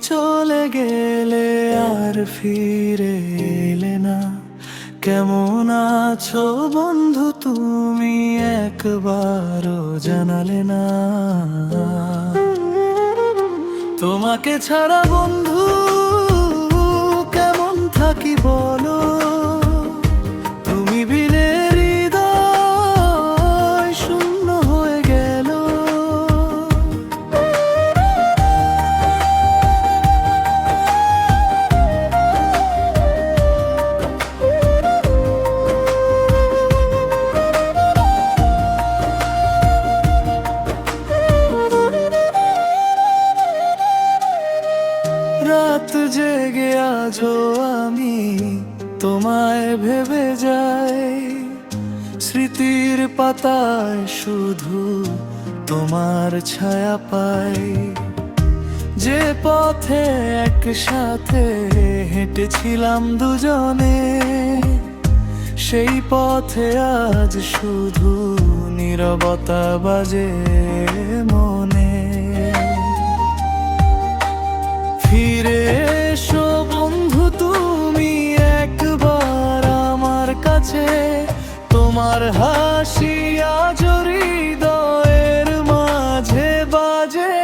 চলে গেলে আর ফিরে এলে না। কেমন আছো বন্ধু তুমি একবারও জানালে না। তোমাকে ছাড়া বন্ধু কেমন থাকি বলো। তুমি বিনে হৃদয় শূন্য হয়ে গেল। রাত জেগে আজও আমি তোমায় ভেবে যাই। স্মৃতির পাতায় শুধু তোমার ছায়া পাই। যে পথে একসাথে হেঁটেছিলাম দুজনে, সেই পথে আজ শুধু নীরবতা বাজে মনে। ফিরে এসো বন্ধু তুমি একবার আমার কাছে। তোমার হাসি আজ হৃদয়ের মাঝে বাজে।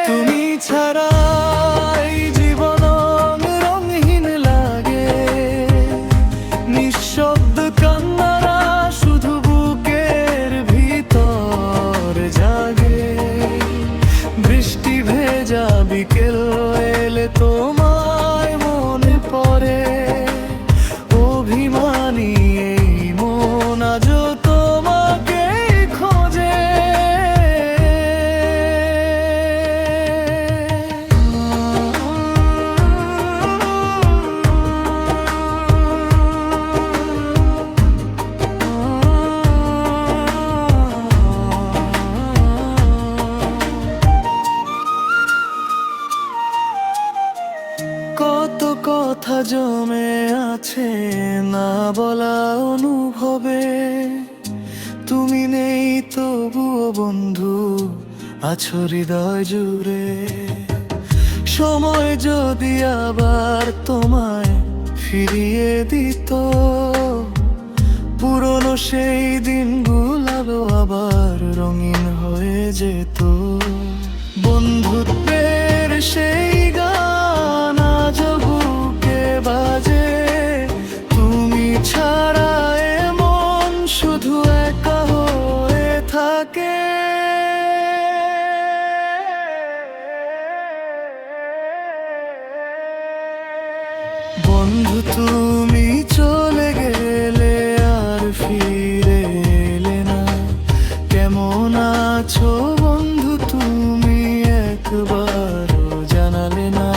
তুমি ছাড়া এই জীবন রঙহীন লাগে। নিঃশব্দ কান্নারা শুধু বুকের ভিতর জাগে। বৃষ্টি ভেজা বিকেল এলে তোমায় মনে পড়ে। অভিমানী এই মন আজও তোমাকে খোঁজে। কত কথা জমে আছে না বলা অনুভবে। তুমি নেই তবুও বন্ধু আছো হৃদয় জুড়ে। সময় যদি আবার তোমায় ফিরিয়ে দিত, পুরনো সেই দিনগুলো আবার রঙিন হয়ে যেত। বন্ধুত্বের সেই গান আজ বুকে বাজে। তুমি ছাড়া এমন শুধু একা হয়ে থাকে। বন্ধু তুমি চলে গেলে আর ফিরে এলে না। কেমন আছো বন্ধু তুমি একবারও জানালে না।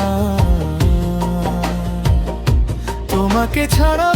তোমাকে ছাড়া